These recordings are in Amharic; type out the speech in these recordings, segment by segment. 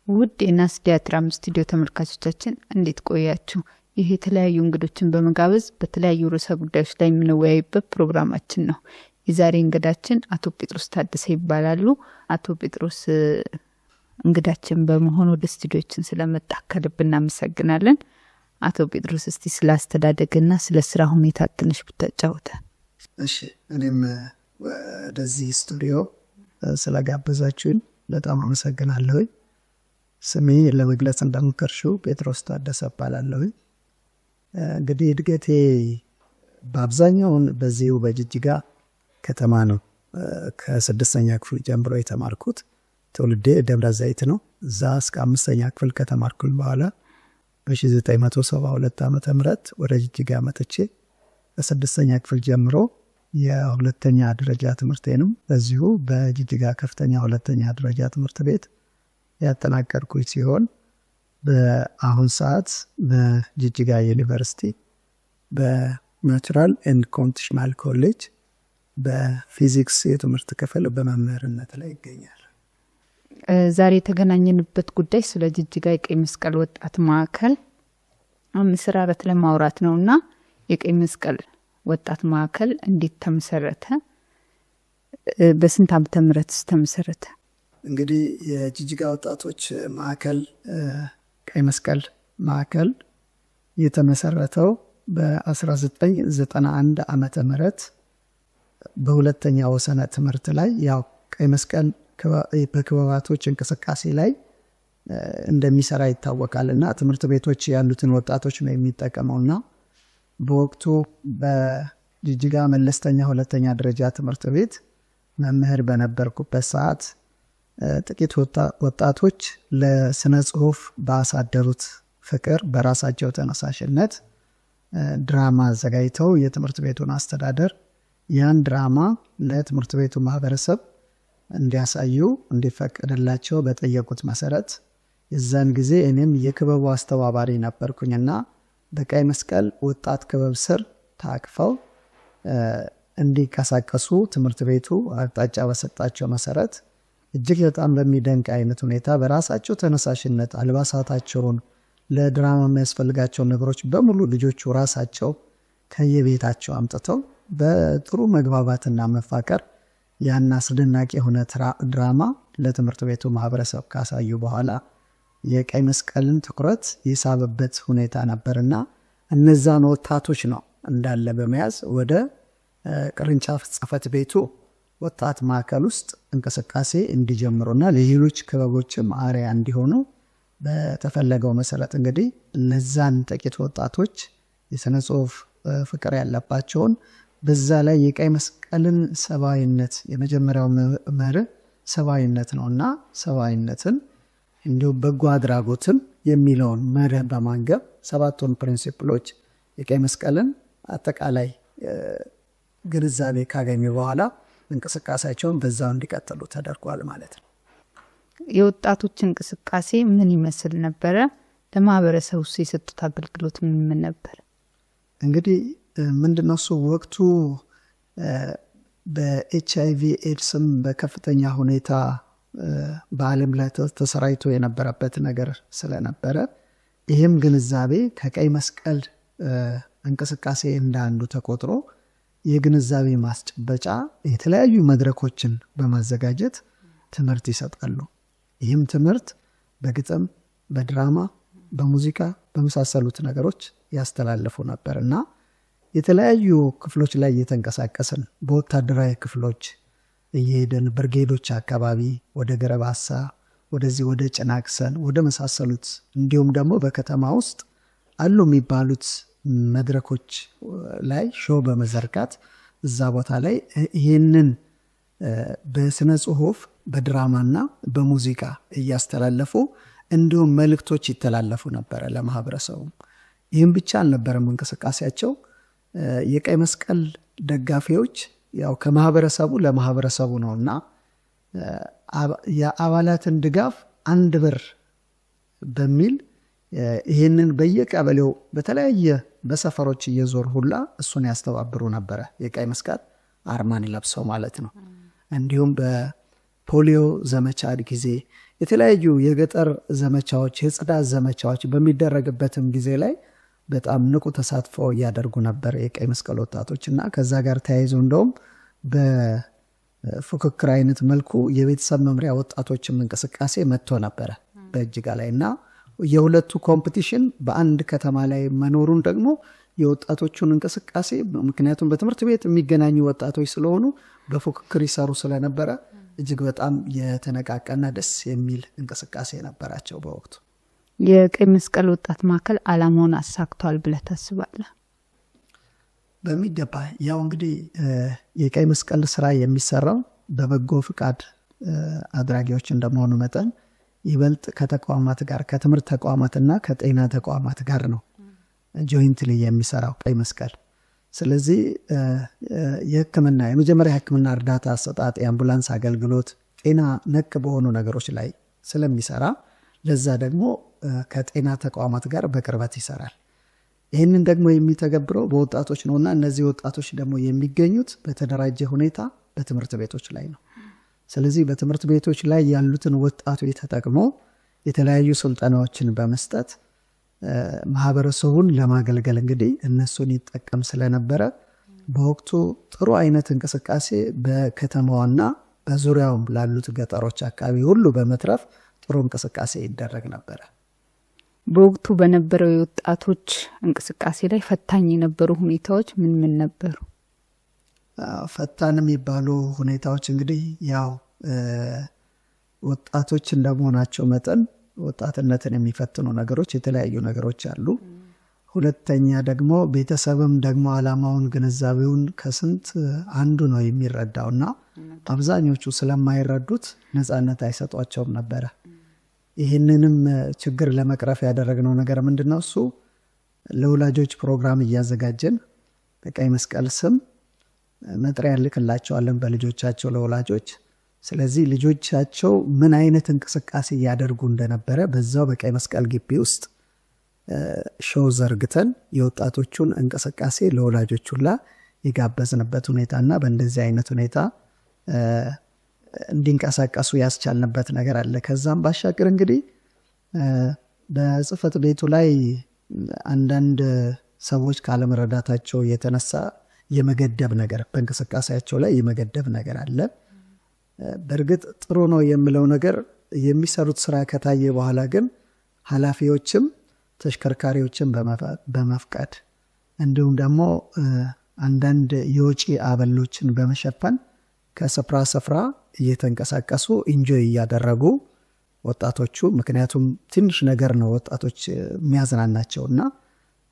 ውድ የናስ ቲያትር ስቱዲዮ ተመልካቾቻችን እንዴት ቆያችሁ? ይህ የተለያዩ እንግዶችን በመጋበዝ በተለያዩ ርዕሰ ጉዳዮች ላይ የምንወያይበት ፕሮግራማችን ነው። የዛሬ እንግዳችን አቶ ጴጥሮስ ታደሰ ይባላሉ። አቶ ጴጥሮስ እንግዳችን በመሆኑ ወደ ስቱዲዮችን ስለመጣ ከልብ እናመሰግናለን። አቶ ጴጥሮስ እስቲ ስለ አስተዳደግና ስለ ስራ ሁኔታ ትንሽ ብታጫውተን። እሺ፣ እኔም ወደዚህ ስቱዲዮ ስለጋበዛችሁኝ በጣም አመሰግናለሁ። ስሜ ለመግለጽ እንደምከርሽው ጴጥሮስ ታደሰ እባላለሁ። እንግዲህ እድገቴ በአብዛኛው በዚሁ በጅጅጋ ከተማ ነው። ከ6ኛ ክፍል ጀምሮ የተማርኩት ትውልዴ ደብረ ዘይት ነው። እዛ እስከ 5ኛ ክፍል ከተማርኩኝ በኋላ በ1972 ዓ.ም ወደ ጅጅጋ መጥቼ ከ6ኛ ክፍል ጀምሮ የሁለተኛ ደረጃ ትምህርቴንም በዚሁ በጅጅጋ ከፍተኛ ሁለተኛ ደረጃ ትምህርት ቤት ያጠናቀቅኩኝ ሲሆን በአሁን ሰዓት በጅጅጋ ዩኒቨርሲቲ በናቹራል ኤንድ ኮንዲሽናል ኮሌጅ በፊዚክስ የትምህርት ክፍል በመምህርነት ላይ ይገኛል። ዛሬ የተገናኘንበት ጉዳይ ስለ ጅጅጋ የቀይ መስቀል ወጣት ማዕከል አመሰራረት ለማውራት ነውና የቀይ መስቀል ወጣት ማዕከል እንዴት ተመሰረተ? በስንት ዓመተ ምህረትስ ተመሰረተ? እንግዲህ የጅጅጋ ወጣቶች ማዕከል ቀይ መስቀል ማዕከል የተመሰረተው በ1991 ዓመተ ምህረት በሁለተኛ ወሰነ ትምህርት ላይ ያው ቀይ መስቀል በክበባቶች እንቅስቃሴ ላይ እንደሚሰራ ይታወቃልና ትምህርት ቤቶች ያሉትን ወጣቶች ነው የሚጠቀመውና በወቅቱ በጅጅጋ መለስተኛ ሁለተኛ ደረጃ ትምህርት ቤት መምህር በነበርኩበት ሰዓት ጥቂት ወጣቶች ለስነ ጽሁፍ ባሳደሩት ፍቅር በራሳቸው ተነሳሽነት ድራማ አዘጋጅተው የትምህርት ቤቱን አስተዳደር ያን ድራማ ለትምህርት ቤቱ ማህበረሰብ እንዲያሳዩ እንዲፈቀድላቸው በጠየቁት መሰረት የዛን ጊዜ እኔም የክበቡ አስተባባሪ ነበርኩኝና በቀይ መስቀል ወጣት ክበብ ስር ታቅፈው እንዲንቀሳቀሱ ትምህርት ቤቱ አቅጣጫ በሰጣቸው መሰረት እጅግ በጣም በሚደንቅ አይነት ሁኔታ በራሳቸው ተነሳሽነት አልባሳታቸውን ለድራማ የሚያስፈልጋቸው ነገሮች በሙሉ ልጆቹ ራሳቸው ከየቤታቸው አምጥተው በጥሩ መግባባትና መፋቀር ያን አስደናቂ የሆነ ድራማ ለትምህርት ቤቱ ማህበረሰብ ካሳዩ በኋላ የቀይ መስቀልን ትኩረት ይሳበበት ሁኔታ ነበርና እነዛን ወጣቶች ነው እንዳለ በመያዝ ወደ ቅርንጫፍ ጽሕፈት ቤቱ ወጣት ማዕከል ውስጥ እንቅስቃሴ እንዲጀምሩና ለሌሎች ክበቦችም አርአያ እንዲሆኑ በተፈለገው መሰረት እንግዲህ እነዛን ጥቂት ወጣቶች የሥነ ጽሑፍ ፍቅር ያለባቸውን በዛ ላይ የቀይ መስቀልን ሰብአዊነት የመጀመሪያው መርህ ሰብአዊነት ነውና ሰብአዊነትን እንዲሁ በጎ አድራጎትን የሚለውን መርህ በማንገብ 7ቱን ፕሪንሲፕሎች የቀይ መስቀልን አጠቃላይ ግንዛቤ ካገኙ በኋላ እንቅስቃሴያቸውን በዛው እንዲቀጥሉ ተደርጓል ማለት ነው። የወጣቶች እንቅስቃሴ ምን ይመስል ነበረ? ለማህበረሰቡ የሰጡት አገልግሎት ምን ነበር? እንግዲህ ምንድነው እሱ ወቅቱ በኤችአይቪ ኤድስም በከፍተኛ ሁኔታ በዓለም ላይ ተሰራይቶ የነበረበት ነገር ስለነበረ ይህም ግንዛቤ ከቀይ መስቀል እንቅስቃሴ እንዳንዱ ተቆጥሮ የግንዛቤ ማስጨበጫ የተለያዩ መድረኮችን በማዘጋጀት ትምህርት ይሰጣሉ። ይህም ትምህርት በግጥም፣ በድራማ፣ በሙዚቃ በመሳሰሉት ነገሮች ያስተላልፉ ነበርና የተለያዩ ክፍሎች ላይ እየተንቀሳቀስን በወታደራዊ ክፍሎች እየሄድን ብርጌዶች አካባቢ ወደ ገረባሳ ወደዚህ ወደ ጭናክሰን ወደ መሳሰሉት እንዲሁም ደግሞ በከተማ ውስጥ አሉ የሚባሉት መድረኮች ላይ ሾው በመዘርጋት እዛ ቦታ ላይ ይህንን በስነ ጽሁፍ በድራማና በሙዚቃ እያስተላለፉ እንዲሁም መልእክቶች ይተላለፉ ነበረ ለማህበረሰቡ። ይህም ብቻ አልነበረም እንቅስቃሴያቸው። የቀይ መስቀል ደጋፊዎች ያው ከማህበረሰቡ ለማህበረሰቡ ነውና የአባላትን ድጋፍ 1 ብር በሚል ይህንን በየቀበሌው በተለያየ በሰፈሮች እየዞር ሁላ እሱን ያስተባብሩ ነበረ። የቀይ መስቀል አርማን ለብሰው ማለት ነው። እንዲሁም በፖሊዮ ዘመቻ ጊዜ የተለያዩ የገጠር ዘመቻዎች፣ የጽዳት ዘመቻዎች በሚደረግበትም ጊዜ ላይ በጣም ንቁ ተሳትፎ እያደርጉ ነበር የቀይ መስቀል ወጣቶች እና ከዛ ጋር ተያይዞ እንደውም በፉክክር አይነት መልኩ የቤተሰብ መምሪያ ወጣቶችም እንቅስቃሴ መጥቶ ነበረ በእጅጋ ላይ እና የሁለቱ ኮምፒቲሽን በአንድ ከተማ ላይ መኖሩን ደግሞ የወጣቶቹን እንቅስቃሴ ምክንያቱም በትምህርት ቤት የሚገናኙ ወጣቶች ስለሆኑ በፉክክር ይሰሩ ስለነበረ እጅግ በጣም የተነቃቀና ደስ የሚል እንቅስቃሴ ነበራቸው በወቅቱ። የቀይ መስቀል ወጣት ማዕከል ዓላማውን አሳክቷል ብለህ ታስባለህ? በሚገባ ያው እንግዲህ የቀይ መስቀል ስራ የሚሰራው በበጎ ፍቃድ አድራጊዎች እንደመሆኑ መጠን ይበልጥ ከተቋማት ጋር ከትምህርት ተቋማትና ከጤና ተቋማት ጋር ነው ጆይንትሊ የሚሰራው ቀይ መስቀል። ስለዚህ የሕክምና የመጀመሪያ ሕክምና እርዳታ አሰጣጥ፣ የአምቡላንስ አገልግሎት፣ ጤና ነክ በሆኑ ነገሮች ላይ ስለሚሰራ ለዛ ደግሞ ከጤና ተቋማት ጋር በቅርበት ይሰራል። ይህንን ደግሞ የሚተገብረው በወጣቶች ነውና እነዚህ ወጣቶች ደግሞ የሚገኙት በተደራጀ ሁኔታ በትምህርት ቤቶች ላይ ነው። ስለዚህ በትምህርት ቤቶች ላይ ያሉትን ወጣቶች ተጠቅሞ የተለያዩ ስልጠናዎችን በመስጠት ማህበረሰቡን ለማገልገል እንግዲህ እነሱን ይጠቀም ስለነበረ በወቅቱ ጥሩ አይነት እንቅስቃሴ በከተማዋና በዙሪያው ላሉት ገጠሮች አካባቢ ሁሉ በመትረፍ ጥሩ እንቅስቃሴ ይደረግ ነበረ። በወቅቱ በነበረው የወጣቶች እንቅስቃሴ ላይ ፈታኝ የነበሩ ሁኔታዎች ምን ምን ነበሩ? ፈታን የሚባሉ ሁኔታዎች እንግዲህ ያው ወጣቶች እንደመሆናቸው መጠን ወጣትነትን የሚፈትኑ ነገሮች የተለያዩ ነገሮች አሉ። ሁለተኛ ደግሞ ቤተሰብም ደግሞ ዓላማውን ግንዛቤውን ከስንት አንዱ ነው የሚረዳውና አብዛኞቹ ስለማይረዱት ነፃነት አይሰጧቸውም ነበረ። ይህንንም ችግር ለመቅረፍ ያደረግነው ነገር ምንድነው? እሱ ለወላጆች ፕሮግራም እያዘጋጀን በቀይ መስቀል ስም መጥሪያ ልክላቸዋለን በልጆቻቸው ለወላጆች። ስለዚህ ልጆቻቸው ምን አይነት እንቅስቃሴ ያደርጉ እንደነበረ በዛው በቀይ መስቀል ግቢ ውስጥ ሾው ዘርግተን የወጣቶቹን እንቅስቃሴ ለወላጆች ሁላ የጋበዝንበት ሁኔታና በእንደዚህ አይነት ሁኔታ እንዲንቀሳቀሱ ያስቻልንበት ነገር አለ። ከዛም ባሻገር እንግዲህ በጽህፈት ቤቱ ላይ አንዳንድ ሰዎች ካለመረዳታቸው የተነሳ የመገደብ ነገር በእንቅስቃሴያቸው ላይ የመገደብ ነገር አለ። በእርግጥ ጥሩ ነው የምለው ነገር የሚሰሩት ስራ ከታየ በኋላ ግን ኃላፊዎችም ተሽከርካሪዎችን በመፍቀድ እንዲሁም ደግሞ አንዳንድ የወጪ አበሎችን በመሸፈን ከስፍራ ስፍራ እየተንቀሳቀሱ ኢንጆይ እያደረጉ ወጣቶቹ ምክንያቱም ትንሽ ነገር ነው ወጣቶች የሚያዝናናቸውና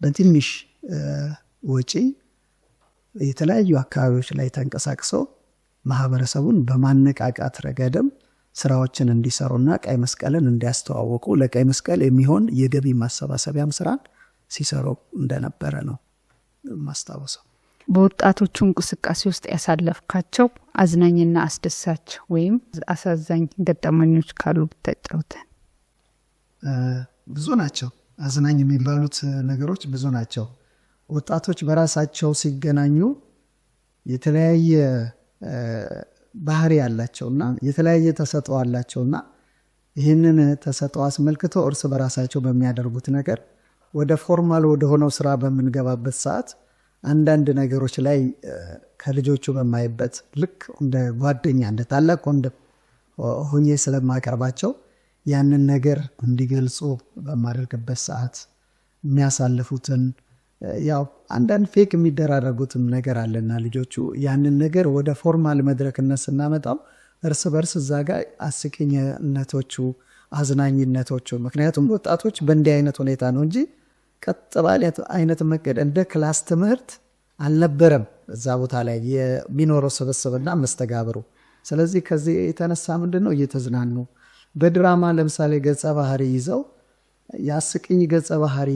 በትንሽ ወጪ የተለያዩ አካባቢዎች ላይ ተንቀሳቅሰው ማህበረሰቡን በማነቃቃት ረገድም ስራዎችን እንዲሰሩና ቀይ መስቀልን እንዲያስተዋውቁ ለቀይ መስቀል የሚሆን የገቢ ማሰባሰቢያም ስራን ሲሰሩ እንደነበረ ነው ማስታወሰው። በወጣቶቹ እንቅስቃሴ ውስጥ ያሳለፍካቸው አዝናኝና አስደሳች ወይም አሳዛኝ ገጠመኞች ካሉ ብታጫውተን። ብዙ ናቸው። አዝናኝ የሚባሉት ነገሮች ብዙ ናቸው። ወጣቶች በራሳቸው ሲገናኙ የተለያየ ባህሪ ያላቸውና የተለያየ ተሰጥኦ አላቸውና ይህንን ተሰጥኦ አስመልክተው እርስ በራሳቸው በሚያደርጉት ነገር ወደ ፎርማል ወደ ሆነው ስራ በምንገባበት ሰዓት አንዳንድ ነገሮች ላይ ከልጆቹ በማይበት ልክ እንደ ጓደኛ እንደ ታላቅ ወንድም ሆኜ ስለማቀርባቸው ያንን ነገር እንዲገልጹ በማደርግበት ሰዓት የሚያሳልፉትን ያው አንዳንድ ፌክ የሚደራረጉትም ነገር አለና ልጆቹ ያንን ነገር ወደ ፎርማል መድረክነት ስናመጣው እርስ በርስ እዛ ጋር አስቂኝነቶቹ አዝናኝነቶቹ ምክንያቱም ወጣቶች በእንዲህ አይነት ሁኔታ ነው እንጂ ቀጥ ባለ አይነት መንገድ እንደ ክላስ ትምህርት አልነበረም እዛ ቦታ ላይ የሚኖረው ስብስብና መስተጋብሩ። ስለዚህ ከዚህ የተነሳ ምንድነው እየተዝናኑ በድራማ ለምሳሌ ገጸ ባህሪ ይዘው ያስቂኝ ገጸ ባህሪ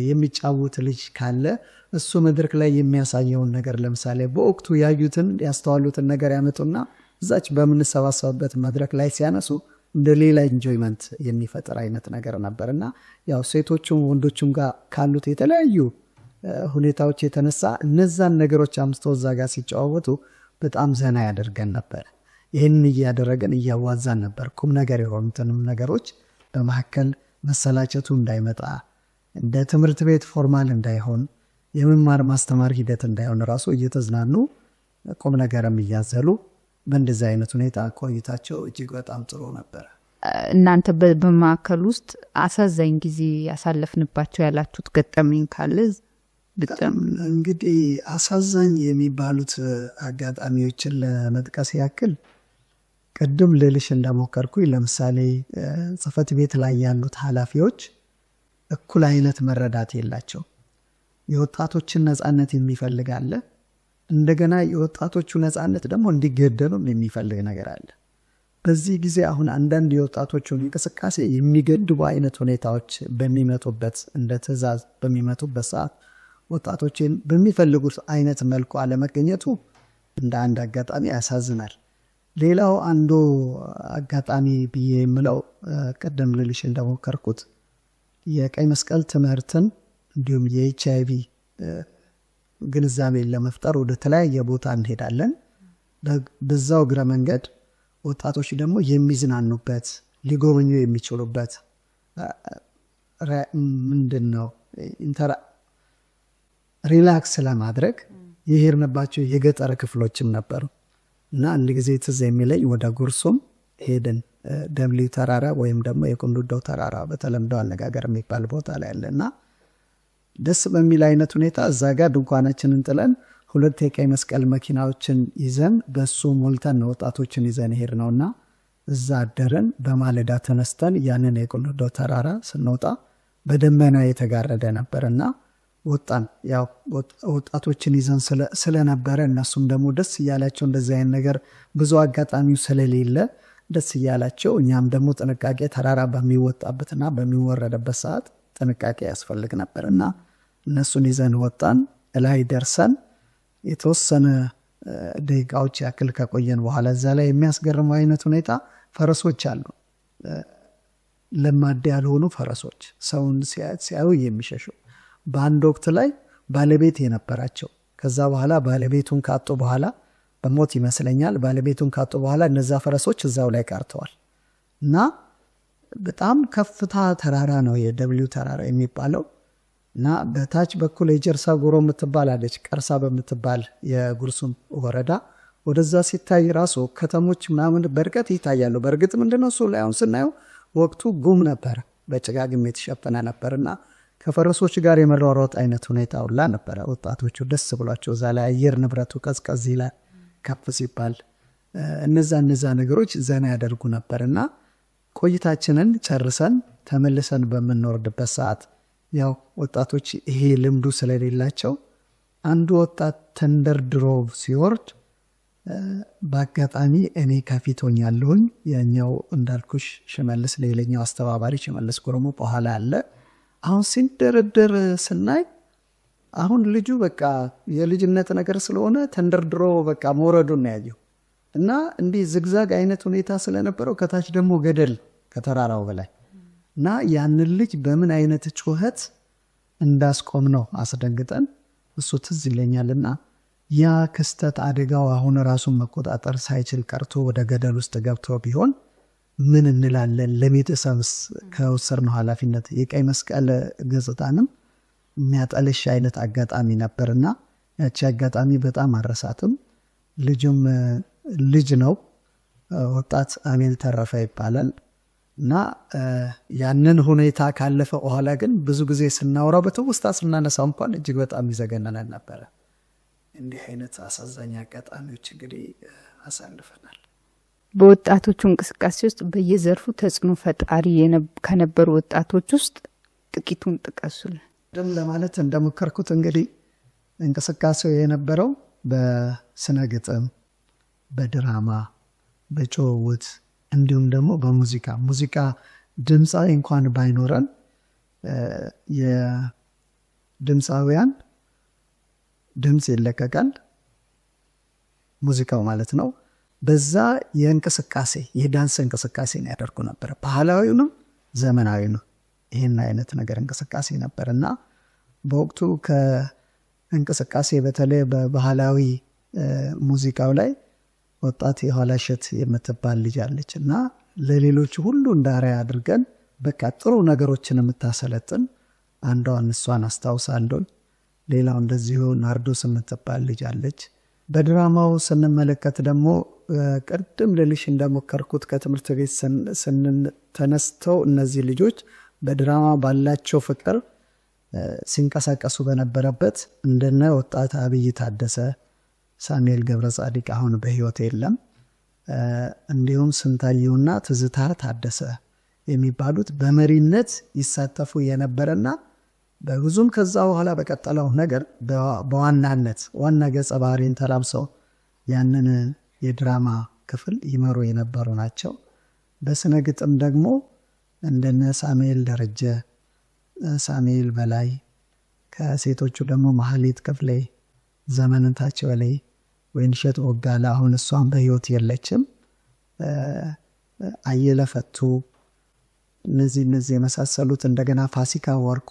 የሚጫወት ልጅ ካለ እሱ መድረክ ላይ የሚያሳየውን ነገር ለምሳሌ በወቅቱ ያዩትን ያስተዋሉትን ነገር ያመጡና እዛች በምንሰባሰብበት መድረክ ላይ ሲያነሱ እንደ ሌላ ኢንጆይመንት የሚፈጥር አይነት ነገር ነበርና ያው ሴቶቹም ወንዶቹም ጋር ካሉት የተለያዩ ሁኔታዎች የተነሳ እነዛን ነገሮች አምስተው እዛ ጋር ሲጫወቱ በጣም ዘና ያደርገን ነበር። ይህን እያደረገን እያዋዛን ነበር። ቁም ነገር የሆኑትንም ነገሮች በመካከል መሰላቸቱ እንዳይመጣ፣ እንደ ትምህርት ቤት ፎርማል እንዳይሆን፣ የመማር ማስተማር ሂደት እንዳይሆን ራሱ እየተዝናኑ ቁም ነገርም እያዘሉ በእንደዚህ አይነት ሁኔታ ቆይታቸው እጅግ በጣም ጥሩ ነበር። እናንተ በማዕከል ውስጥ አሳዛኝ ጊዜ ያሳለፍንባቸው ያላችሁት ገጠመኝ ካለ? እንግዲህ አሳዛኝ የሚባሉት አጋጣሚዎችን ለመጥቀስ ያክል ቅድም ልልሽ እንደሞከርኩኝ ለምሳሌ ጽሕፈት ቤት ላይ ያሉት ኃላፊዎች እኩል አይነት መረዳት የላቸው። የወጣቶችን ነጻነት የሚፈልግ አለ፣ እንደገና የወጣቶቹ ነጻነት ደግሞ እንዲገደሉም የሚፈልግ ነገር አለ። በዚህ ጊዜ አሁን አንዳንድ የወጣቶቹን እንቅስቃሴ የሚገድቡ አይነት ሁኔታዎች በሚመጡበት እንደ ትዕዛዝ በሚመጡበት ሰዓት ወጣቶችን በሚፈልጉት አይነት መልኩ አለመገኘቱ እንደ አንድ አጋጣሚ ያሳዝናል። ሌላው አንዱ አጋጣሚ ብዬ የምለው ቀደም ልልሽ እንደሞከርኩት የቀይ መስቀል ትምህርትን እንዲሁም የኤችአይቪ ግንዛቤን ለመፍጠር ወደ ተለያየ ቦታ እንሄዳለን። በዛው እግረ መንገድ ወጣቶች ደግሞ የሚዝናኑበት ሊጎበኙ የሚችሉበት ምንድን ነው ሪላክስ ለማድረግ የሄድንባቸው የገጠር ክፍሎችም ነበሩ እና አንድ ጊዜ ትዝ የሚለኝ ወደ ጉርሱም ሄድን። ደምሊ ተራራ ወይም ደግሞ የቁንዱዶ ተራራ በተለምዶ አነጋገር የሚባል ቦታ ላይ ያለ እና ደስ በሚል አይነት ሁኔታ እዛ ጋር ድንኳናችንን ጥለን 2 የቀይ መስቀል መኪናዎችን ይዘን በሱ ሞልተን ወጣቶችን ይዘን ሄድ ነውና እዛ አደረን። በማለዳ ተነስተን ያንን የቁንዱዶ ተራራ ስንወጣ በደመና የተጋረደ ነበርና ወጣን። ያው ወጣቶችን ይዘን ስለነበረ እነሱም ደግሞ ደስ እያላቸው እንደዚህ አይነት ነገር ብዙ አጋጣሚው ስለሌለ ደስ እያላቸው እኛም ደግሞ ጥንቃቄ ተራራ በሚወጣበትና በሚወረደበት ሰዓት ጥንቃቄ ያስፈልግ ነበርና እነሱን ይዘን ወጣን። ላይ ደርሰን የተወሰነ ደቂቃዎች ያክል ከቆየን በኋላ እዛ ላይ የሚያስገርመው አይነት ሁኔታ ፈረሶች አሉ። ለማዳ ያልሆኑ ፈረሶች ሰውን ሲያዩ የሚሸሹ በአንድ ወቅት ላይ ባለቤት የነበራቸው ከዛ በኋላ ባለቤቱን ካጡ በኋላ በሞት ይመስለኛል ባለቤቱን ካጡ በኋላ እነዛ ፈረሶች እዛው ላይ ቀርተዋል እና በጣም ከፍታ ተራራ ነው የደብሊው ተራራ የሚባለው እና በታች በኩል የጀርሳ ጎሮ የምትባል አለች፣ ቀርሳ በምትባል የጉርሱም ወረዳ ወደዛ ሲታይ ራሱ ከተሞች ምናምን በርቀት ይታያሉ። በእርግጥ ምንድነው እሱ ላይ አሁን ስናየው ወቅቱ ጉም ነበር፣ በጭጋግም የተሸፈነ ነበርና ከፈረሶች ጋር የመሯሯጥ አይነት ሁኔታ ሁላ ነበረ። ወጣቶቹ ደስ ብሏቸው እዛ ላይ አየር ንብረቱ ቀዝቀዝ ይላል ከፍ ሲባል እነዛ ነገሮች ዘና ያደርጉ ነበርና ቆይታችንን ጨርሰን ተመልሰን በምንወርድበት ሰዓት ያው ወጣቶች ይሄ ልምዱ ስለሌላቸው አንዱ ወጣት ተንደርድሮ ሲወርድ በአጋጣሚ እኔ ከፊት ሆኛለሁኝ። ያኛው እንዳልኩሽ ሽመልስ ሌላኛው አስተባባሪ ሽመልስ ጉርሙ በኋላ አለ። አሁን ሲንደረደር ስናይ አሁን ልጁ በቃ የልጅነት ነገር ስለሆነ ተንደርድሮ በቃ መውረዱን ነው ያየው እና እንዲህ ዝግዛግ አይነት ሁኔታ ስለነበረው ከታች ደግሞ ገደል ከተራራው በላይ እና ያንን ልጅ በምን አይነት ጩኸት እንዳስቆም ነው አስደንግጠን እሱ ትዝ ይለኛልና ያ ክስተት አደጋው አሁን ራሱን መቆጣጠር ሳይችል ቀርቶ ወደ ገደል ውስጥ ገብቶ ቢሆን ምን እንላለን? ለቤተሰብስ ከወሰድነው ኃላፊነት የቀይ መስቀል ገጽታንም የሚያጠልሽ አይነት አጋጣሚ ነበርና ያቺ አጋጣሚ በጣም አረሳትም። ልጁም ልጅ ነው፣ ወጣት አሜል ተረፈ ይባላል እና ያንን ሁኔታ ካለፈ በኋላ ግን ብዙ ጊዜ ስናወራው በትውስታ ስናነሳው እንኳን እጅግ በጣም ይዘገነናል ነበረ። እንዲህ አይነት አሳዛኝ አጋጣሚዎች እንግዲህ አሳልፈናል። በወጣቶቹ እንቅስቃሴ ውስጥ በየዘርፉ ተጽዕኖ ፈጣሪ ከነበሩ ወጣቶች ውስጥ ጥቂቱን ጥቀሱልን። ደም ለማለት እንደሞከርኩት እንግዲህ እንቅስቃሴው የነበረው በስነ ግጥም፣ በድራማ፣ በጭውውት እንዲሁም ደግሞ በሙዚቃ ድምፃዊ እንኳን ባይኖረን የድምፃውያን ድምፅ ይለቀቃል፣ ሙዚቃው ማለት ነው። በዛ የእንቅስቃሴ የዳንስ እንቅስቃሴ ነው ያደርጉ ነበር። ባህላዊውንም ዘመናዊውንም ይህን አይነት ነገር እንቅስቃሴ ነበር እና በወቅቱ ከእንቅስቃሴ በተለይ በባህላዊ ሙዚቃው ላይ ወጣት የኋላሸት የምትባል ልጅ አለች እና ለሌሎች ሁሉ እንዳሪያ አድርገን በቃ ጥሩ ነገሮችን የምታሰለጥን አንዷን እሷን አስታውሳለሁ። ሌላው እንደዚሁ ናርዶስ የምትባል ልጅ አለች። በድራማው ስንመለከት ደግሞ ቅድም ልልሽ እንደሞከርኩት ከትምህርት ቤት ተነስተው እነዚህ ልጆች በድራማ ባላቸው ፍቅር ሲንቀሳቀሱ በነበረበት እንደነ ወጣት አብይ ታደሰ፣ ሳሙኤል ገብረ ጻዲቅ አሁን በህይወት የለም፣ እንዲሁም ስንታየውና ትዝታ ታደሰ የሚባሉት በመሪነት ይሳተፉ የነበረና በብዙም ከዛ በኋላ በቀጠለው ነገር በዋናነት ዋና ገጸ ባህሪን ተላብሰው ያንን የድራማ ክፍል ይመሩ የነበሩ ናቸው። በስነ ግጥም ደግሞ እንደነ ሳሙኤል ደረጀ፣ ሳሙኤል በላይ፣ ከሴቶቹ ደግሞ ማህሌት ክፍሌ፣ ዘመንታቸው ላይ ወይንሸት ወጋላ አሁን እሷን በህይወት የለችም፣ አየለ ፈቱ፣ እነዚህ የመሳሰሉት እንደገና ፋሲካ ወርቁ፣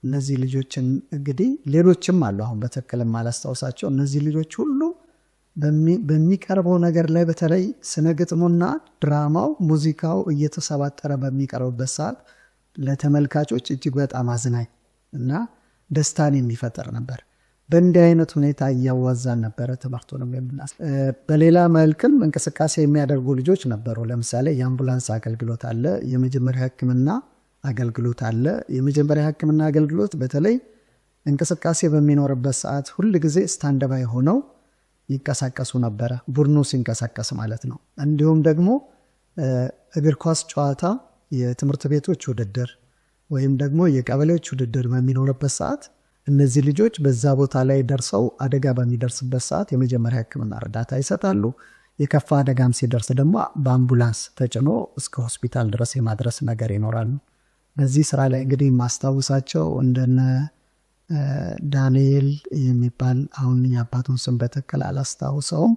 እነዚህ ልጆችን እንግዲህ ሌሎችም አሉ አሁን በትክክል ማላስታውሳቸው። እነዚህ ልጆች ሁሉ በሚቀርበው ነገር ላይ በተለይ ስነ ግጥሙና ድራማው ሙዚቃው እየተሰባጠረ በሚቀርብበት ሰዓት ለተመልካቾች እጅግ በጣም አዝናኝ እና ደስታን የሚፈጠር ነበር። በእንዲህ አይነት ሁኔታ እያዋዛን ነበረ ትምህርቱንም በሌላ መልክም እንቅስቃሴ የሚያደርጉ ልጆች ነበሩ። ለምሳሌ የአምቡላንስ አገልግሎት አለ፣ የመጀመሪያ ሕክምና አገልግሎት አለ። የመጀመሪያ ሕክምና አገልግሎት በተለይ እንቅስቃሴ በሚኖርበት ሰዓት ሁል ጊዜ ስታንድ ባይ ሆነው ይንቀሳቀሱ ነበረ፣ ቡድኑ ሲንቀሳቀስ ማለት ነው። እንዲሁም ደግሞ እግር ኳስ ጨዋታ፣ የትምህርት ቤቶች ውድድር ወይም ደግሞ የቀበሌዎች ውድድር በሚኖርበት ሰዓት እነዚህ ልጆች በዛ ቦታ ላይ ደርሰው አደጋ በሚደርስበት ሰዓት የመጀመሪያ ሕክምና እርዳታ ይሰጣሉ። የከፋ አደጋም ሲደርስ ደግሞ በአምቡላንስ ተጭኖ እስከ ሆስፒታል ድረስ የማድረስ ነገር ይኖራሉ። በዚህ ስራ ላይ እንግዲህ ማስታወሳቸው እንደነ ዳንኤል የሚባል አሁን የአባቱን ስም በትክክል አላስታውሰውም፣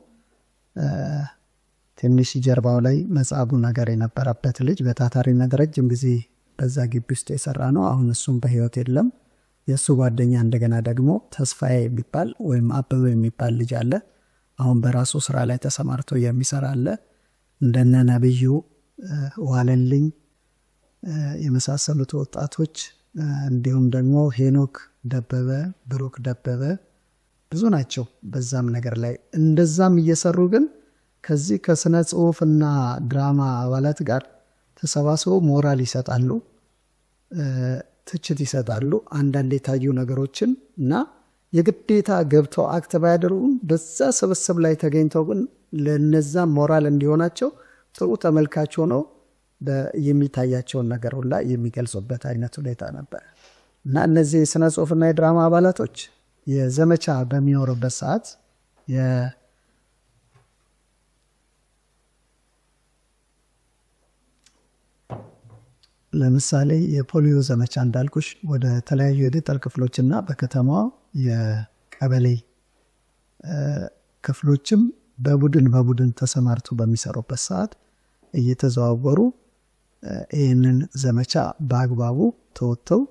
ትንሽ ጀርባው ላይ መጻቡ ነገር የነበረበት ልጅ በታታሪነት ረጅም ጊዜ በዛ ግቢ ውስጥ የሰራ ነው። አሁን እሱም በህይወት የለም። የእሱ ጓደኛ እንደገና ደግሞ ተስፋዬ የሚባል ወይም አበበ የሚባል ልጅ አለ። አሁን በራሱ ስራ ላይ ተሰማርቶ የሚሰራ አለ። እንደነ ነብዩ ዋለልኝ የመሳሰሉት ወጣቶች እንዲሁም ደግሞ ሄኖክ ደበበ፣ ብሩክ ደበበ ብዙ ናቸው በዛም ነገር ላይ እንደዛም እየሰሩ ግን ከዚህ ከስነ ጽሁፍና ድራማ አባላት ጋር ተሰባስበው ሞራል ይሰጣሉ፣ ትችት ይሰጣሉ። አንዳንድ የታዩ ነገሮችን እና የግዴታ ገብተው አክት ባያደርጉም በዛ ስብስብ ላይ ተገኝተው ግን ለነዛ ሞራል እንዲሆናቸው ጥሩ ተመልካች ሆነው የሚታያቸውን ነገር ሁላ የሚገልጹበት አይነት ሁኔታ ነበር እና እነዚህ የስነ ጽሁፍና የድራማ አባላቶች የዘመቻ በሚኖርበት ሰዓት ለምሳሌ የፖሊዮ ዘመቻ እንዳልኩሽ ወደ ተለያዩ የገጠር ክፍሎችና በከተማዋ የቀበሌ ክፍሎችም በቡድን ተሰማርቶ በሚሰሩበት ሰዓት እየተዘዋወሩ ይህንን ዘመቻ በአግባቡ ተወጥተው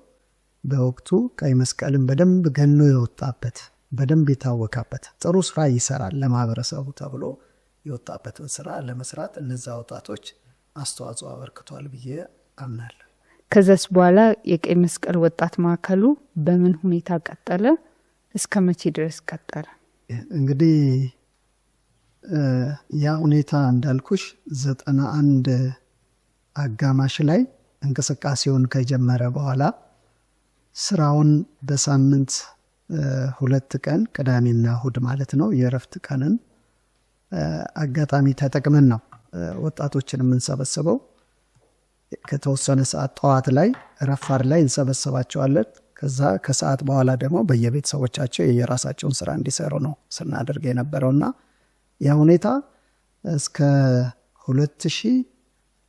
በወቅቱ ቀይ መስቀልን በደንብ ገኖ የወጣበት በደንብ የታወቃበት ጥሩ ስራ ይሰራል ለማህበረሰቡ ተብሎ የወጣበትን ስራ ለመስራት እነዛ ወጣቶች አስተዋጽኦ አበርክቷል ብዬ አምናለሁ። ከዛስ በኋላ የቀይ መስቀል ወጣት ማዕከሉ በምን ሁኔታ ቀጠለ? እስከ መቼ ድረስ ቀጠለ? እንግዲህ ያ ሁኔታ እንዳልኩሽ 91 አጋማሽ ላይ እንቅስቃሴውን ከጀመረ በኋላ ስራውን በሳምንት 2 ቀን ቅዳሜና እሁድ ማለት ነው የእረፍት ቀንን አጋጣሚ ተጠቅመን ነው ወጣቶችን የምንሰበስበው። ከተወሰነ ሰዓት ጠዋት ላይ ረፋድ ላይ እንሰበስባቸዋለን። ከዛ ከሰዓት በኋላ ደግሞ በየቤተሰቦቻቸው የየራሳቸውን ስራ እንዲሰሩ ነው ስናደርግ የነበረውና ያ ሁኔታ እስከ 2000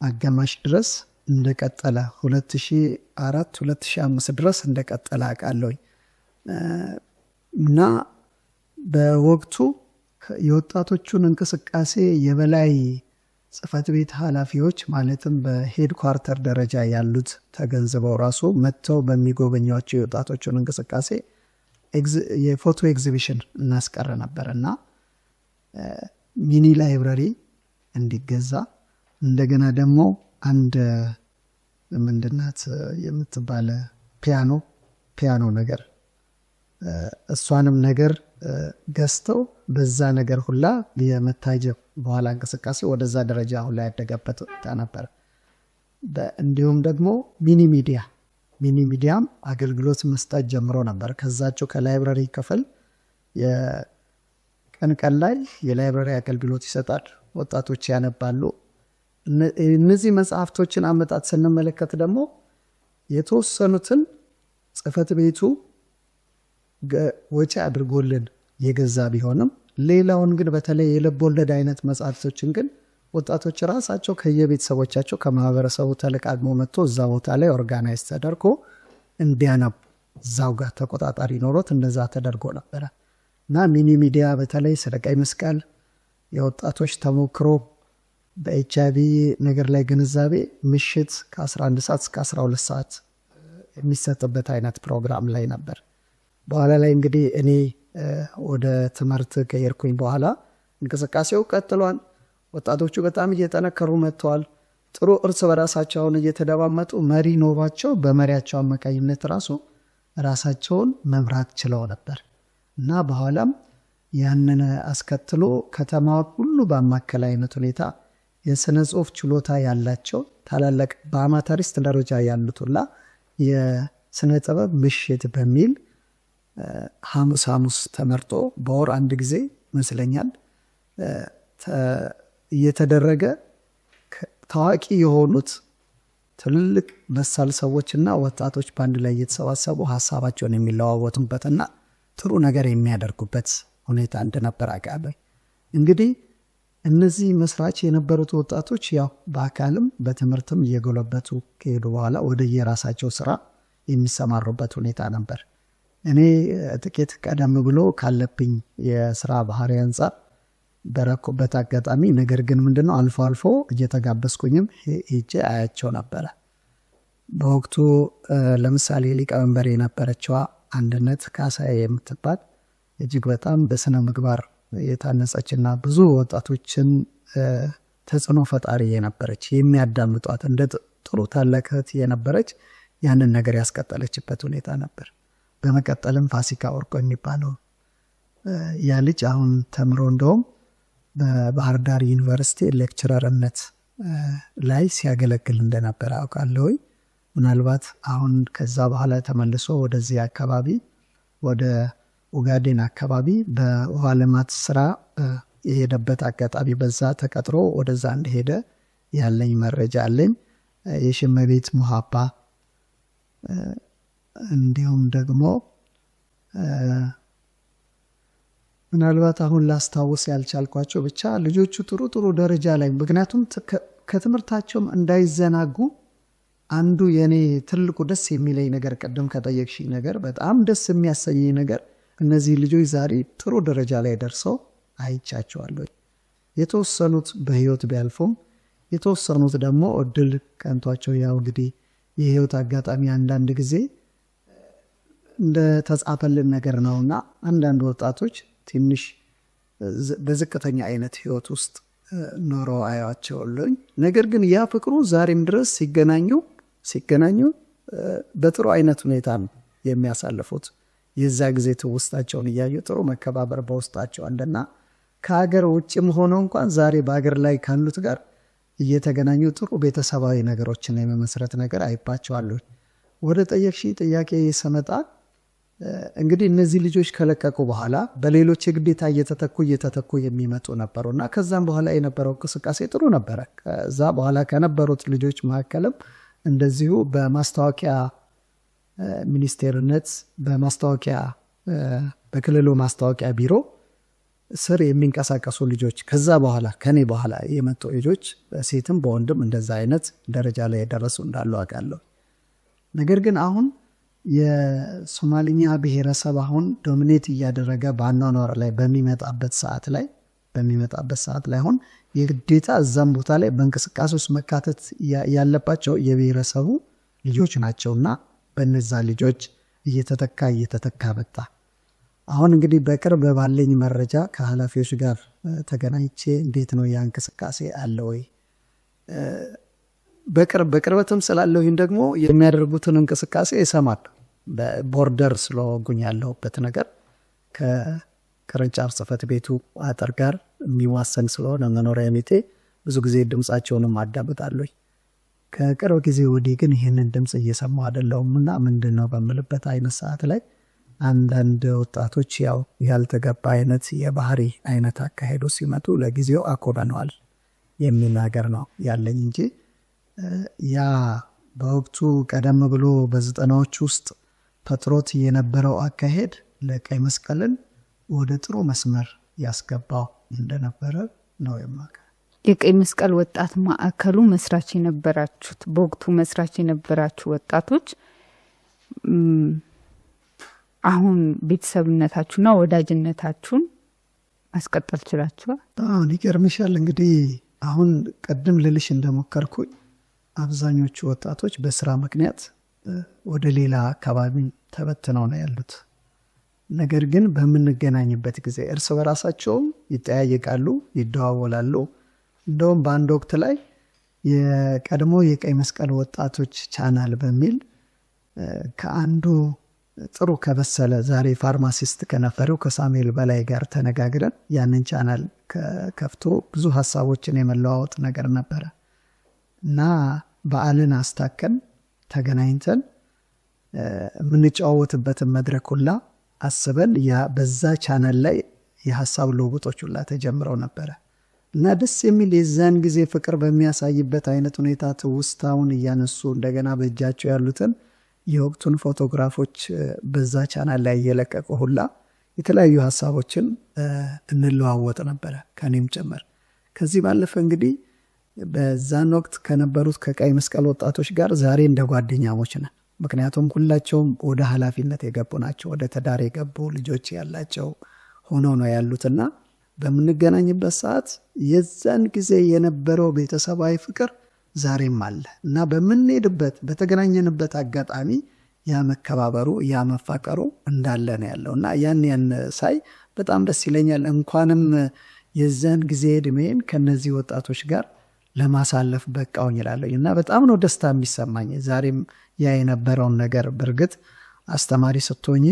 አጋማሽ ድረስ እንደቀጠለ 2004 2005 ድረስ እንደቀጠለ አውቃለሁ። እና በወቅቱ የወጣቶቹን እንቅስቃሴ የበላይ ጽህፈት ቤት ኃላፊዎች ማለትም በሄድኳርተር ደረጃ ያሉት ተገንዝበው ራሱ መጥተው በሚጎበኛቸው የወጣቶቹን እንቅስቃሴ የፎቶ ኤግዚቢሽን እናስቀር ነበር እና ሚኒ ላይብረሪ እንዲገዛ እንደገና ደግሞ አንድ ምንድናት የምትባለ ፒያኖ ነገር እሷንም ነገር ገዝተው በዛ ነገር ሁላ የመታጀብ በኋላ እንቅስቃሴ ወደዛ ደረጃ ሁላ ያደገበት ነበር። እንዲሁም ደግሞ ሚኒ ሚዲያም አገልግሎት መስጠት ጀምሮ ነበር። ከዛቸው ከላይብረሪ ክፍል ቀን ላይ የላይብረሪ አገልግሎት ይሰጣል። ወጣቶች ያነባሉ። እነዚህ መጽሐፍቶችን አመጣጥ ስንመለከት ደግሞ የተወሰኑትን ጽሕፈት ቤቱ ወጪ አድርጎልን የገዛ ቢሆንም ሌላውን ግን በተለይ የልብ ወለድ አይነት መጽሐፍቶችን ግን ወጣቶች ራሳቸው ከየቤተሰቦቻቸው ከማህበረሰቡ ተለቃቅሞ መጥቶ እዛ ቦታ ላይ ኦርጋናይዝ ተደርጎ እንዲያነቡ እዛው ጋር ተቆጣጣሪ ኖሮት እንደዛ ተደርጎ ነበረ እና ሚኒ ሚዲያ በተለይ ስለ ቀይ መስቀል የወጣቶች ተሞክሮ በኤችአይቪ ነገር ላይ ግንዛቤ ምሽት ከ11 ሰዓት እስከ 12 ሰዓት የሚሰጥበት አይነት ፕሮግራም ላይ ነበር። በኋላ ላይ እንግዲህ እኔ ወደ ትምህርት ከሄድኩኝ በኋላ እንቅስቃሴው ቀጥሏል። ወጣቶቹ በጣም እየጠነከሩ መጥተዋል። ጥሩ እርስ በራሳቸውን እየተደማመጡ መሪ ኖሯቸው በመሪያቸው አማካኝነት ራሳቸውን መምራት ችለው ነበር እና በኋላም ያንን አስከትሎ ከተማውን ሁሉ በማከለ አይነት ሁኔታ የስነ ጽሑፍ ችሎታ ያላቸው ታላላቅ በአማተሪስት ደረጃ ያሉትና የስነ ጥበብ ምሽት በሚል ሐሙስ ተመርጦ በወር አንድ ጊዜ ይመስለኛል እየተደረገ ታዋቂ የሆኑት ትልልቅ መሳል ሰዎችና ወጣቶች በአንድ ላይ እየተሰባሰቡ ሀሳባቸውን የሚለዋወጡበትና ጥሩ ነገር የሚያደርጉበት ሁኔታ እንደነበር አውቃለሁ። እንግዲህ እነዚህ መስራች የነበሩት ወጣቶች ያው በአካልም በትምህርትም እየጎለበቱ ከሄዱ በኋላ ወደ የራሳቸው ስራ የሚሰማሩበት ሁኔታ ነበር። እኔ ጥቂት ቀደም ብሎ ካለብኝ የስራ ባህሪ አንጻር በረኩበት አጋጣሚ ነገር ግን ምንድነው አልፎ አልፎ እየተጋበዝኩኝም ሄጄ አያቸው ነበረ። በወቅቱ ለምሳሌ ሊቀመንበር የነበረችዋ አንድነት ካሳዬ የምትባል እጅግ በጣም በስነ ምግባር የታነጸችና ብዙ ወጣቶችን ተጽዕኖ ፈጣሪ የነበረች የሚያዳምጧት እንደ ጥሩ ታላቅ እህት የነበረች ያንን ነገር ያስቀጠለችበት ሁኔታ ነበር። በመቀጠልም ፋሲካ ወርቆ የሚባለው ያ ልጅ አሁን ተምሮ እንደውም በባህር ዳር ዩኒቨርሲቲ ሌክቸረርነት ላይ ሲያገለግል እንደነበረ አውቃለሁ። ምናልባት አሁን ከዛ በኋላ ተመልሶ ወደዚህ አካባቢ ወደ ኡጋዴን አካባቢ በውሃ ልማት ስራ የሄደበት አጋጣሚ በዛ ተቀጥሮ ወደዛ እንደሄደ ያለኝ መረጃ አለኝ። የሽመቤት ሙሃባ እንዲሁም ደግሞ ምናልባት አሁን ላስታውስ ያልቻልኳቸው ብቻ ልጆቹ ጥሩ ደረጃ ላይ ምክንያቱም ከትምህርታቸውም እንዳይዘናጉ አንዱ የኔ ትልቁ ደስ የሚለኝ ነገር ቀደም ከጠየቅሽኝ ነገር በጣም ደስ የሚያሰኘኝ ነገር እነዚህ ልጆች ዛሬ ጥሩ ደረጃ ላይ ደርሰው አይቻቸዋለሁ። የተወሰኑት በህይወት ቢያልፉም የተወሰኑት ደግሞ እድል ቀንቷቸው ያው እንግዲህ የህይወት አጋጣሚ አንዳንድ ጊዜ እንደ ተጻፈልን ነገር ነውና አንዳንድ ወጣቶች ትንሽ በዝቅተኛ አይነት ህይወት ውስጥ ኖሮ አያቸዋለሁ። ነገር ግን ያ ፍቅሩ ዛሬም ድረስ ሲገናኙ በጥሩ አይነት ሁኔታ ነው የሚያሳልፉት። የዛ ጊዜ ትውስታቸውን እያዩ ጥሩ መከባበር በውስጣቸው አለና ከሀገር ውጭም ሆነው እንኳን ዛሬ በሀገር ላይ ካሉት ጋር እየተገናኙ ጥሩ ቤተሰባዊ ነገሮችን የመመስረት ነገር አይባቸዋለሁ። ወደ ጠየቅሽ ጥያቄ ሰመጣ እንግዲህ እነዚህ ልጆች ከለቀቁ በኋላ በሌሎች የግዴታ እየተተኩ የሚመጡ ነበሩና ከዛም በኋላ የነበረው እንቅስቃሴ ጥሩ ነበረ። ከዛ በኋላ ከነበሩት ልጆች መካከልም እንደዚሁ በማስታወቂያ ሚኒስቴርነት በክልሉ ማስታወቂያ ቢሮ ስር የሚንቀሳቀሱ ልጆች ከዛ በኋላ ከኔ በኋላ የመጡ ልጆች በሴትም በወንድም እንደዛ አይነት ደረጃ ላይ የደረሱ እንዳሉ አውቃለሁ። ነገር ግን አሁን የሶማሊኛ ብሔረሰብ አሁን ዶሚኔት እያደረገ በአኗኗር ላይ በሚመጣበት ሰዓት ላይ አሁን የግዴታ እዛም ቦታ ላይ በእንቅስቃሴ ውስጥ መካተት ያለባቸው የብሔረሰቡ ልጆች ናቸውና በነዛ ልጆች እየተተካ መጣ። አሁን እንግዲህ በቅርብ ባለኝ መረጃ ከኃላፊዎች ጋር ተገናኝቼ እንዴት ነው ያ እንቅስቃሴ አለ ወይ በቅርበትም ስላለሁኝ ደግሞ የሚያደርጉትን እንቅስቃሴ እሰማለሁ። በቦርደር ስለሆንኩኝ ያለሁበት ነገር ከቅርንጫፍ ጽሕፈት ቤቱ አጥር ጋር የሚዋሰን ስለሆነ መኖሪያ ቤቴ ብዙ ጊዜ ድምፃቸውንም አዳምጣለሁ። ከቅርብ ጊዜ ወዲህ ግን ይህንን ድምፅ እየሰማሁ አይደለሁም እና ምንድን ነው በምልበት አይነት ሰዓት ላይ አንዳንድ ወጣቶች ያው ያልተገባ አይነት የባህሪ አይነት አካሄዱ ሲመጡ ለጊዜው አኮበነዋል የሚል ነገር ነው ያለኝ እንጂ ያ በወቅቱ ቀደም ብሎ በ90ዎች ውስጥ ፈጥሮት የነበረው አካሄድ ለቀይ መስቀልን ወደ ጥሩ መስመር ያስገባው እንደነበረ ነው የማውቀው። የቀይ መስቀል ወጣት ማዕከሉ መስራች የነበራችሁት በወቅቱ መስራች የነበራችሁ ወጣቶች አሁን ቤተሰብነታችሁና ወዳጅነታችሁን ማስቀጠል ችላችኋል? አሁን ይገርምሻል እንግዲህ አሁን ቀደም ልልሽ እንደሞከርኩኝ አብዛኞቹ ወጣቶች በስራ ምክንያት ወደ ሌላ አካባቢ ተበትነው ነው ያሉት። ነገር ግን በምንገናኝበት ጊዜ እርስ በራሳቸውም ይጠያየቃሉ፣ ይደዋወላሉ። እንደውም በአንድ ወቅት ላይ የቀድሞ የቀይ መስቀል ወጣቶች ቻናል በሚል ከአንዱ ጥሩ ከበሰለ ዛሬ ፋርማሲስት ከነበረው ከሳሙኤል በላይ ጋር ተነጋግረን ያንን ቻናል ከፍቶ ብዙ ሀሳቦችን የመለዋወጥ ነገር ነበረ እና በዓልን አስታከን ተገናኝተን የምንጫወትበትን መድረክ ሁላ አስበን በዛ ቻናል ላይ የሀሳብ ልውውጦች ሁላ ተጀምረው ነበረ እና ደስ የሚል የዛን ጊዜ ፍቅር በሚያሳይበት አይነት ሁኔታ ትውስታውን እያነሱ እንደገና በእጃቸው ያሉትን የወቅቱን ፎቶግራፎች በዛ ቻናል ላይ እየለቀቁ ሁላ የተለያዩ ሀሳቦችን እንለዋወጥ ነበረ ከኔም ጭምር። ከዚህ ባለፈ እንግዲህ በዛን ወቅት ከነበሩት ከቀይ መስቀል ወጣቶች ጋር ዛሬ እንደ ጓደኛሞች ነን። ምክንያቱም ሁላቸውም ወደ ኃላፊነት የገቡ ናቸው፣ ወደ ትዳር የገቡ ልጆች ያላቸው ሆነው ነው ያሉትና በምንገናኝበት ሰዓት የዛን ጊዜ የነበረው ቤተሰባዊ ፍቅር ዛሬም አለ እና በምንሄድበት በተገናኘንበት አጋጣሚ ያ መከባበሩ ያ መፋቀሩ እንዳለ ነው ያለው እና ያን ሳይ በጣም ደስ ይለኛል። እንኳንም የዛን ጊዜ እድሜን ከነዚህ ወጣቶች ጋር ለማሳለፍ በቃውኝ እላለሁ እና በጣም ነው ደስታ የሚሰማኝ። ዛሬም ያ የነበረውን ነገር በእርግጥ አስተማሪ ስትሆኝ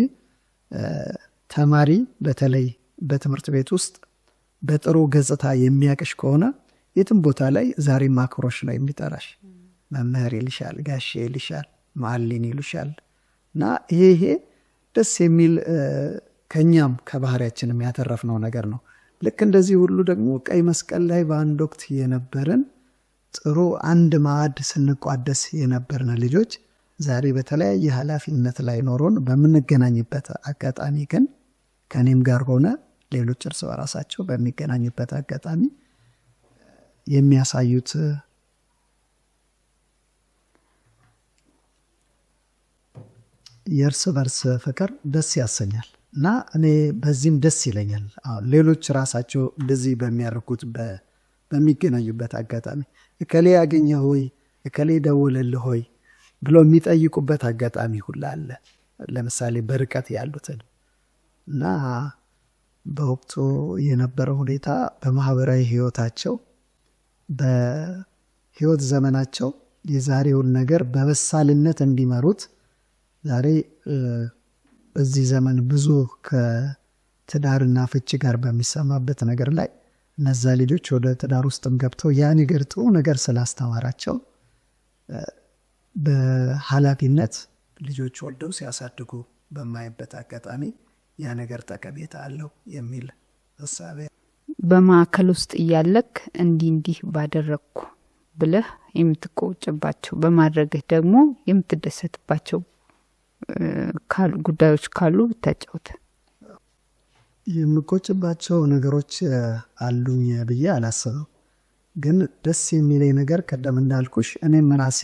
ተማሪ በተለይ በትምህርት ቤት ውስጥ በጥሩ ገጽታ የሚያቅሽ ከሆነ የትም ቦታ ላይ ዛሬ ማክሮሽ ነው የሚጠራሽ። መምህር ይልሻል፣ ጋሼ ይልሻል፣ ማሊን ይልሻል እና ይሄ ደስ የሚል ከኛም ከባህሪያችንም ያተረፍነው ነገር ነው። ልክ እንደዚህ ሁሉ ደግሞ ቀይ መስቀል ላይ በአንድ ወቅት የነበረን ጥሩ አንድ ማዕድ ስንቋደስ የነበርን ልጆች ዛሬ በተለያየ ኃላፊነት ላይ ኖሮን በምንገናኝበት አጋጣሚ ግን ከኔም ጋር ሆነ ሌሎች እርስ በራሳቸው በሚገናኙበት አጋጣሚ የሚያሳዩት የእርስ በርስ ፍቅር ደስ ያሰኛል እና እኔ በዚህም ደስ ይለኛል። ሌሎች ራሳቸው እንደዚህ በሚያደርጉት በሚገናኙበት አጋጣሚ እከሌ ያገኘ ሆይ እከሌ ደወለልህ ሆይ ብሎ የሚጠይቁበት አጋጣሚ ሁላ አለ። ለምሳሌ በርቀት ያሉትን እና በወቅቱ የነበረው ሁኔታ በማህበራዊ ህይወታቸው በህይወት ዘመናቸው የዛሬውን ነገር በበሳልነት እንዲመሩት ዛሬ በዚህ ዘመን ብዙ ከትዳርና ፍቺ ጋር በሚሰማበት ነገር ላይ እነዛ ልጆች ወደ ትዳር ውስጥም ገብተው ያ ነገር ጥሩ ነገር ስላስተማራቸው በኃላፊነት ልጆች ወልደው ሲያሳድጉ በማይበት አጋጣሚ ያ ነገር ጠቀሜታ አለው የሚል ሀሳብ። በማዕከል ውስጥ እያለክ እንዲህ ባደረግኩ ብለህ የምትቆጭባቸው በማድረግህ ደግሞ የምትደሰትባቸው ጉዳዮች ካሉ ብታጫውት። የምቆጭባቸው ነገሮች አሉኝ ብዬ አላስብም። ግን ደስ የሚለኝ ነገር ቀደም እንዳልኩሽ እኔም ራሴ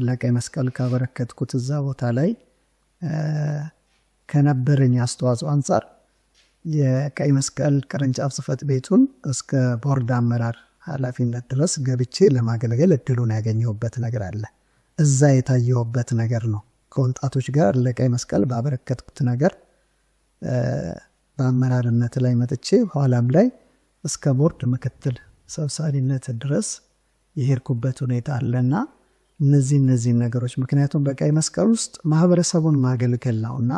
ለቀይ መስቀል ካበረከትኩት እዛ ቦታ ላይ ከነበረኝ አስተዋጽኦ አንጻር የቀይ መስቀል ቅርንጫፍ ጽሕፈት ቤቱን እስከ ቦርድ አመራር ኃላፊነት ድረስ ገብቼ ለማገልገል እድሉን ያገኘሁበት ነገር አለ። እዛ የታየሁበት ነገር ነው። ከወጣቶች ጋር ለቀይ መስቀል ባበረከትኩት ነገር በአመራርነት ላይ መጥቼ ኋላም ላይ እስከ ቦርድ ምክትል ሰብሳቢነት ድረስ የሄድኩበት ሁኔታ አለና እነዚህ ነገሮች ምክንያቱም በቀይ መስቀል ውስጥ ማህበረሰቡን ማገልገል ነውና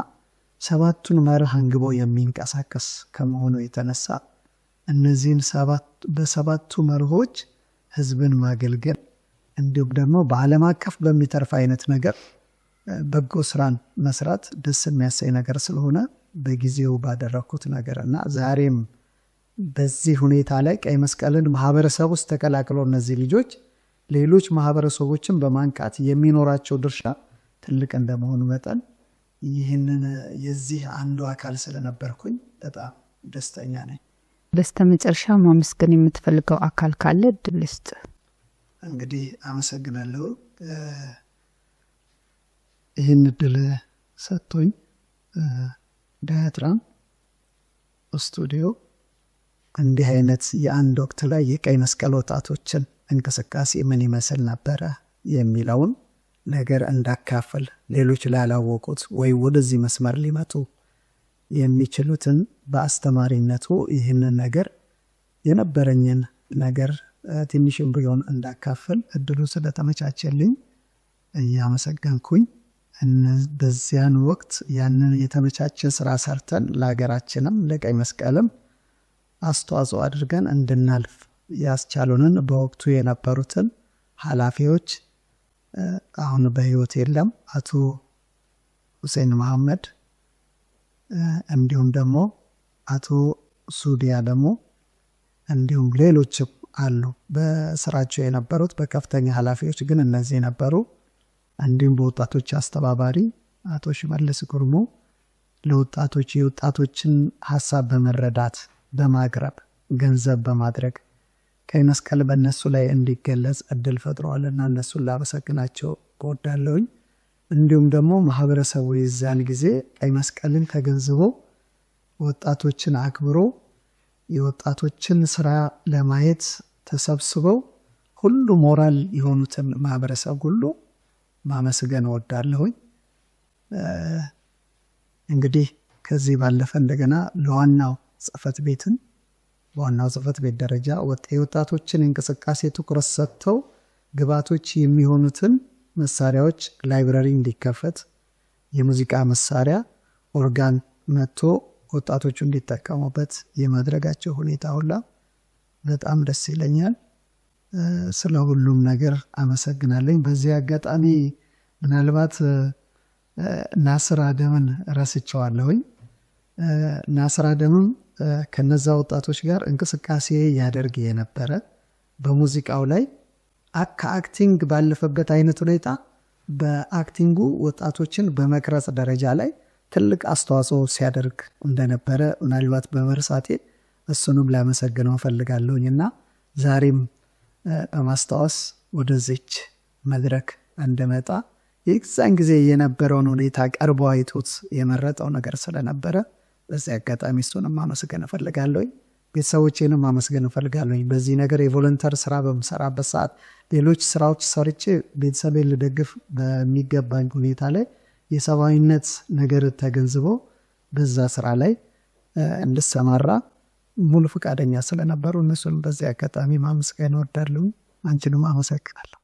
7ቱን መርህ አንግቦ የሚንቀሳቀስ ከመሆኑ የተነሳ እነዚህን በ7ቱ መርሆች ህዝብን ማገልገል እንዲሁም ደግሞ በዓለም አቀፍ በሚተርፍ አይነት ነገር በጎ ስራን መስራት ደስ የሚያሰኝ ነገር ስለሆነ በጊዜው ባደረኩት ነገርና ዛሬም በዚህ ሁኔታ ላይ ቀይ መስቀልን ማህበረሰብ ውስጥ ተቀላቅለው እነዚህ ልጆች ሌሎች ማህበረሰቦችን በማንቃት የሚኖራቸው ድርሻ ትልቅ እንደመሆኑ መጠን ይህንን የዚህ አንዱ አካል ስለነበርኩኝ በጣም ደስተኛ ነኝ። በስተመጨረሻ ማመስገን የምትፈልገው አካል ካለ እድል ስጥ። እንግዲህ አመሰግናለሁ። ይህን እድል ሰጥቶኝ ዳያትራም ስቱዲዮ እንዲህ አይነት የአንድ ወቅት ላይ የቀይ መስቀል ወጣቶችን እንቅስቃሴ ምን ይመስል ነበረ የሚለውን ነገር እንዳካፈል ሌሎች ላላወቁት ወይ ወደዚህ መስመር ሊመጡ የሚችሉትን በአስተማሪነቱ ይህንን ነገር የነበረኝን ነገር ትንሽም ቢሆን እንዳካፈል እድሉ ስለተመቻቸልኝ እያመሰገንኩኝ በዚያን ወቅት ያንን የተመቻቸ ስራ ሰርተን ለሀገራችንም ለቀይ መስቀልም አስተዋጽኦ አድርገን እንድናልፍ ያስቻሉንን በወቅቱ የነበሩትን ኃላፊዎች አሁን በህይወት የለም አቶ ሁሴን መሐመድ እንዲሁም ደግሞ አቶ ሱዲያ ደግሞ እንዲሁም ሌሎችም አሉ በስራቸው የነበሩት በከፍተኛ ኃላፊዎች ግን እነዚህ ነበሩ። እንዲሁም በወጣቶች አስተባባሪ አቶ ሽመልስ ጉርሙ ለወጣቶች የወጣቶችን ሀሳብ በመረዳት በማቅረብ ገንዘብ በማድረግ ቀይ መስቀል በእነሱ ላይ እንዲገለጽ እድል ፈጥረዋልና እነሱን ላመሰግናቸው እወዳለሁኝ። እንዲሁም ደግሞ ማህበረሰቡ የዛን ጊዜ ቀይ መስቀልን ተገንዝቦ ወጣቶችን አክብሮ የወጣቶችን ስራ ለማየት ተሰብስበው ሁሉ ሞራል የሆኑትን ማህበረሰብ ሁሉ ማመስገን እወዳለሁኝ። እንግዲህ ከዚህ ባለፈ እንደገና ለዋናው ጽህፈት ቤት ደረጃ የወጣቶችን እንቅስቃሴ ትኩረት ሰጥተው ግባቶች የሚሆኑትን መሳሪያዎች ላይብረሪ እንዲከፈት የሙዚቃ መሳሪያ ኦርጋን መጥቶ ወጣቶቹ እንዲጠቀሙበት የማድረጋቸው ሁኔታ ሁላ በጣም ደስ ይለኛል። ስለ ሁሉም ነገር አመሰግናለሁ። በዚህ አጋጣሚ ምናልባት ናስር አደምን ረስቸዋለሁኝ። ናስር አደምም ከነዛ ወጣቶች ጋር እንቅስቃሴ ያደርግ የነበረ በሙዚቃው ላይ ከአክቲንግ ባለፈበት አይነት ሁኔታ በአክቲንጉ ወጣቶችን በመቅረጽ ደረጃ ላይ ትልቅ አስተዋጽኦ ሲያደርግ እንደነበረ ምናልባት በመርሳቴ እሱንም ላመሰግነው ፈልጋለሁኝና ዛሬም በማስታወስ ወደዚች መድረክ እንደመጣ የዛን ጊዜ የነበረውን ሁኔታ ቀርቦ አይቶት የመረጠው ነገር ስለነበረ በዚህ አጋጣሚ እሱንም ማመስገን እፈልጋለሁኝ። ቤተሰቦቼንም ማመስገን እፈልጋለሁኝ። በዚህ ነገር የቮለንተር ስራ በምሰራበት ሰዓት ሌሎች ስራዎች ሰርቼ ቤተሰቤን ልደግፍ በሚገባኝ ሁኔታ ላይ የሰብአዊነት ነገር ተገንዝቦ በዛ ስራ ላይ እንድሰማራ ሙሉ ፈቃደኛ ስለነበሩ እነሱን በዚህ አጋጣሚ ማመስገን እወዳለሁ። አንቺንም አመሰግናለሁ።